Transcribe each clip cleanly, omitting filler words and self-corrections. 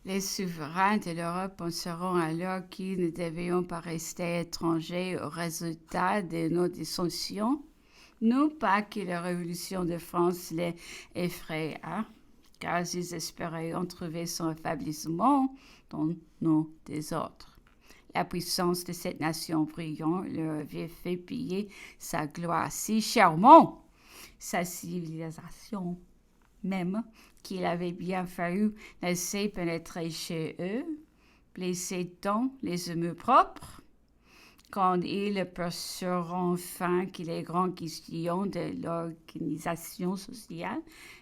Les souverains de l'Europe penseront alors qu'ils ne devions pas rester étrangers au résultat de nos dissensions, non pas que la Révolution de France les effraya, car ils espéraient en trouver son affaiblissement dans nos désordres. La puissance de cette nation brillante leur avait fait payer sa gloire si chèrement, sa civilisation même, qu'il avait bien fallu laisser pénétrer chez eux, blesser tant les humeurs propres, quand ils percevront enfin que les grandes questions de l'organisation sociale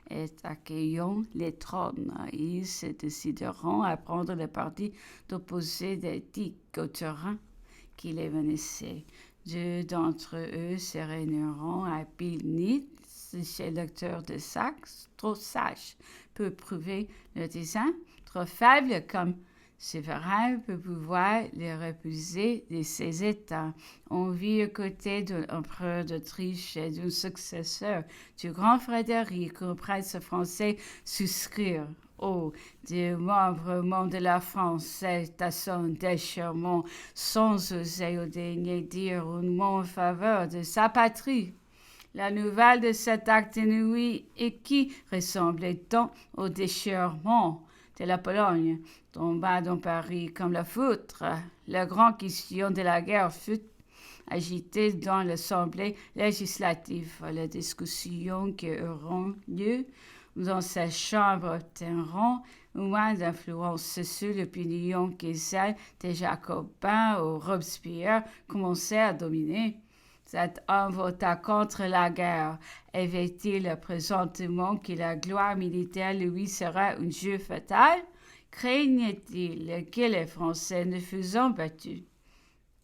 est accueillant les trônes. Ils se décideront à prendre le parti d'opposer des digues au terrain qui les menaçaient. Deux d'entre eux se réuniront à Pilnitz chez le lecteur de Saxe, trop sage peut prouver le dessein, trop faible comme souverain peut pouvoir les repousser de ses états. On vit aux côtés d'un empereur d'Autriche et d'un successeur du grand Frédéric, un prince français souscrire des membres de la France à son déchirement, sans oser au dernier dire un mot en faveur de sa patrie. La nouvelle de cet acte inouï et qui ressemblait tant au déchirement de la Pologne tomba dans Paris comme la foudre. La grande question de la guerre fut agitée dans l'Assemblée législative. Les discussions qui auront lieu dans ces chambres obtiendront moins d'influence sur l'opinion que celle des Jacobins ou Robespierre commençait à dominer. Cet homme vota contre la guerre. Avait-il le pressentiment que la gloire militaire lui serait un jeu fatal? Craignait-il que les Français ne fussent battus?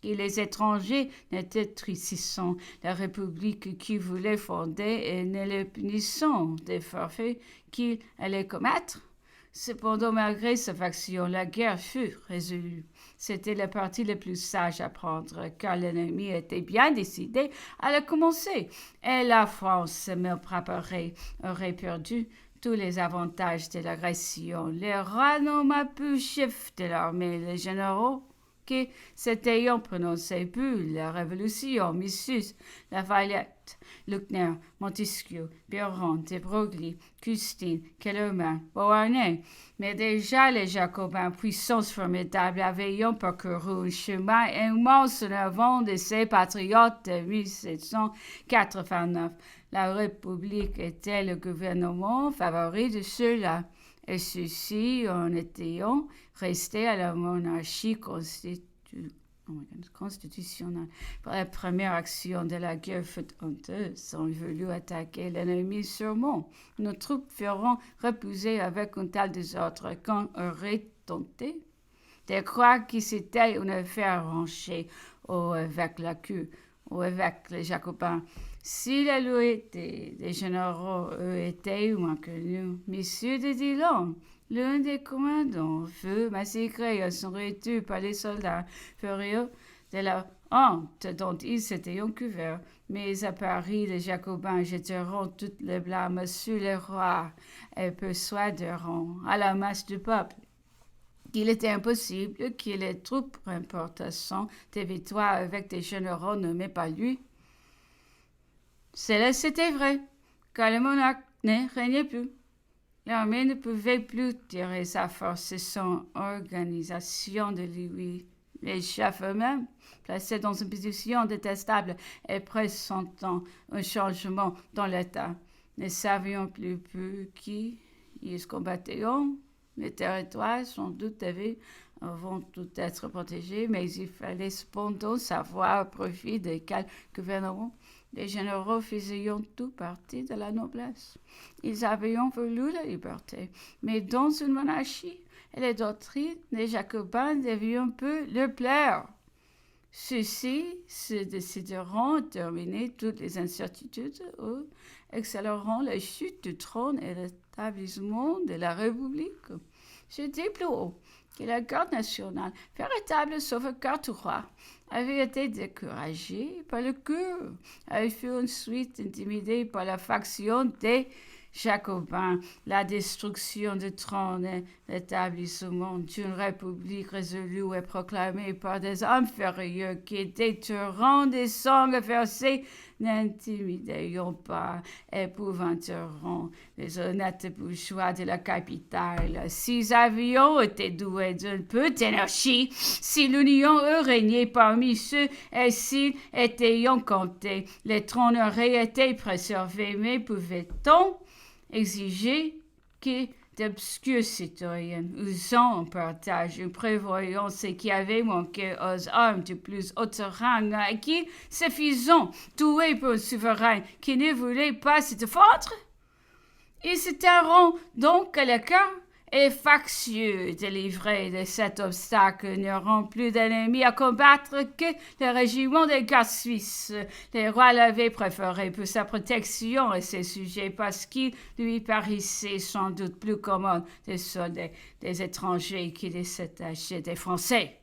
Que les étrangers n'étaient trahissant la République qu'ils voulaient fonder et ne les punissant des forfaits qu'ils allaient commettre? Cependant, malgré sa faction, la guerre fut résolue. C'était le parti le plus sage à prendre, car l'ennemi était bien décidé à le commencer, et la France, mal préparée, aurait perdu tous les avantages de l'agression. Les rois nomma plus chef de l'armée, les généraux qui s'étaient prononcé pour la révolution, Missus, Lafayette, Luckner, Montesquieu, Biron, de Broglie, Custine, Kellerman, Beauharnais. Mais déjà les Jacobins, puissance formidable, avaient parcouru un chemin immense en avant de ces patriotes de 1789. La République était le gouvernement favori de ceux-là. Et ceux-ci en étaient restés à la monarchie constitutionnelle. La première action de la guerre fut honteuse. On voulut attaquer l'ennemi sûrement. Nos troupes furent repoussées avec un tel désordre qu'on aurait tenté de croire que c'était une affaire arrangée au évêque Lacu, au évêque les Jacobins. Si la loyauté des généraux était moins connue, Monsieur de Dillon, l'un des commandants, fut massacré à son retour par les soldats furieux de la honte dont ils s'étaient couverts. Mais à Paris, les Jacobins jetteront tout le blâme sur les rois et persuaderont à la masse du peuple qu'il était impossible que les troupes remportassent des victoires avec des généraux nommés par lui. Cela c'était vrai, car le monarque ne régnait plus. L'armée ne pouvait plus tirer sa force et son organisation de lui. Les chefs eux-mêmes, placés dans une position détestable et pressentant un changement dans l'État, ne savaient plus pour qui ils combattaient. Les territoires, sans doute, vont tout être protégés, mais il fallait cependant savoir au profit de quel gouvernement. Les généraux faisaient tout partie de la noblesse. Ils avaient voulu la liberté, mais dans une monarchie, et les doctrines des Jacobins devaient un peu leur plaire. Ceux-ci se décideront à terminer toutes les incertitudes ou accéléreront la chute du trône et l'établissement de la République. Je dis plus haut que la garde nationale, véritable sauvegarde du roi, avait été découragée par le cœur. Elle fut ensuite intimidée par la faction des Jacobins, la destruction du trône et l'établissement d'une république résolue et proclamée par des hommes furieux qui détruiront des sangs versés, n'intimideront pas, épouvanteront les honnêtes bourgeois de la capitale. Si nous avions été doués d'un peu d'énergie, si l'union eût régné parmi ceux et s'ils étaient comptés, les trônes auraient été préservés, mais pouvait-on exiger que d'obscurs citoyens usant en partage et prévoyant ce qui avait manqué aux hommes du plus haut rang à qui se faisant doués pour un souverain qui ne voulait pas se défendre? Ils se tairont donc à l'écart et factieux délivrés de cet obstacle n'auront plus d'ennemis à combattre que le régiment des gardes suisses. Les rois l'avaient préféré pour sa protection et ses sujets parce qu'il lui paraissait sans doute plus commode de solder des étrangers qu'il de s'attacher des Français.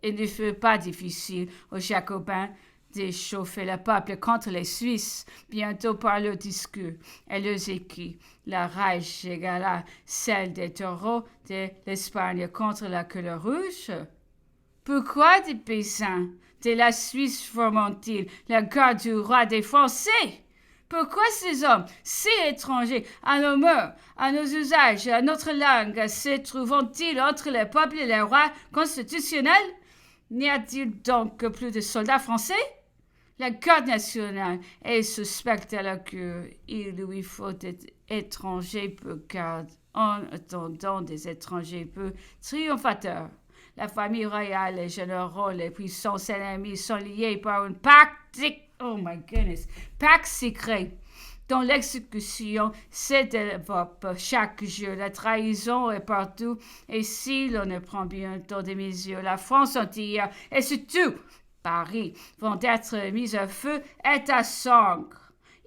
Il ne fut pas difficile aux Jacobins d'échauffer le peuple contre les Suisses, bientôt par leur discours et leurs écrits. La rage égala celle des taureaux de l'Espagne contre la couleur rouge. Pourquoi des paysans de la Suisse forment-ils la garde du roi des Français? Pourquoi ces hommes, si étrangers à nos mœurs, à nos usages et à notre langue, se trouvent-ils entre les peuples et les rois constitutionnels? N'y a-t-il donc que plus de soldats français? La garde nationale est suspecte à la cour. Il lui faut des étrangers peu garde, en attendant des étrangers peu triomphateurs. La famille royale, les généraux, les puissants ennemis sont liés par un pacte secret dont l'exécution se développe chaque jour. La trahison est partout, et si l'on ne prend bientôt des mesures, la France entière, et surtout Paris, vont être mis à feu et à sang.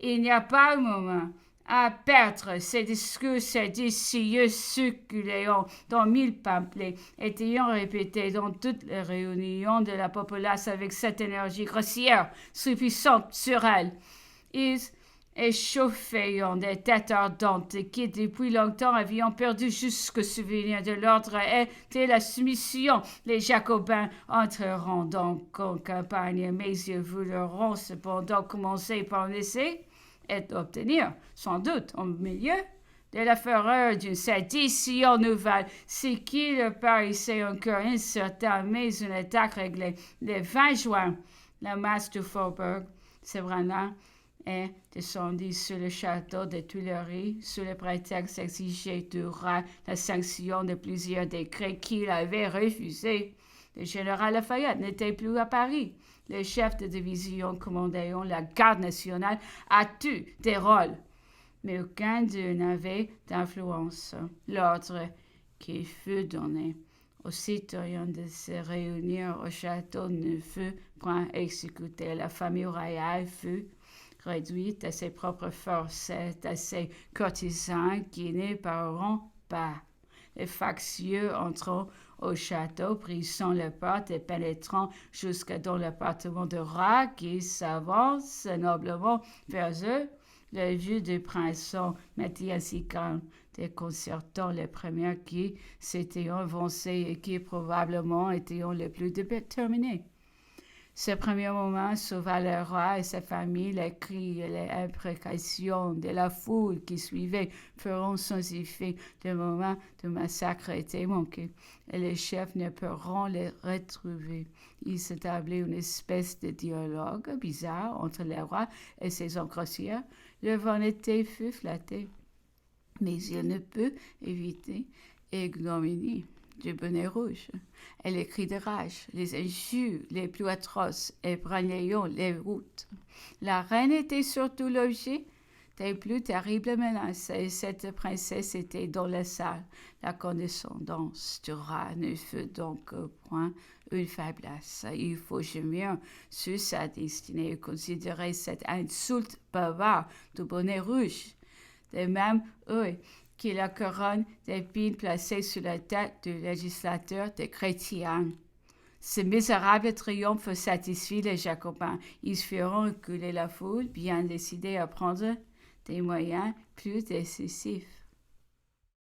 Il n'y a pas un moment à perdre. Ces discours séditieux circuleront dans 1000 pamphlets, étant répétés dans toutes les réunions de la populace avec cette énergie grossière, suffisante sur elle. Ils échauffèrent des têtes ardentes qui depuis longtemps avaient perdu jusqu'au souvenir de l'ordre et de la soumission. Les Jacobins entreront donc en campagne, mais ils voudront cependant commencer par un essai et obtenir, sans doute, au milieu de la fureur d'une sédition nouvelle, ce qui leur paraissait encore incertain, mais une attaque réglée. Le 20 juin, la masse du faubourg s'ébranla et descendit sur le château de Tuileries sous le prétexte d'exiger du roi la sanction de plusieurs décrets qu'il avait refusés. Le général Lafayette n'était plus à Paris. Les chefs de division commandant la garde nationale a eu des rôles, mais aucun d'eux n'avait d'influence. L'ordre qui fut donné aux citoyens de se réunir au château ne fut point exécuté. La famille royale fut réduite à ses propres forces et à ses courtisans qui ne parleront pas. Les factieux entrant au château, brisant les portes et pénétrant jusque dans l'appartement de roi qui s'avance noblement vers eux. Les vues du prince sont médiatiquement déconcertant les premiers qui s'étaient avancés et qui probablement étaient les plus déterminés. Ce premier moment sauva le roi et sa famille. Les cris et les imprécations de la foule qui suivait feront sans effet. Le moment du massacre était manqué et les chefs ne pourront les retrouver. Il s'établit une espèce de dialogue bizarre entre le roi et ses engrossiers. Le vanité fut flatté, mais il ne peut éviter ignominie du bonnet rouge, et les cris de rage, les injures les plus atroces ébranlaient les routes. La reine était surtout l'objet des plus terribles menaces, et cette princesse était dans la salle. La condescendance du roi ne fut donc point une faiblesse. Il faut gémir sur sa destinée et considérer cette insulte bavard du bonnet rouge. De même, eux, qui la couronne d'épines placée sur la tête du législateur des chrétiens. Ce misérable triomphe satisfit les Jacobins. Ils feront reculer la foule, bien décidés à prendre des moyens plus décisifs.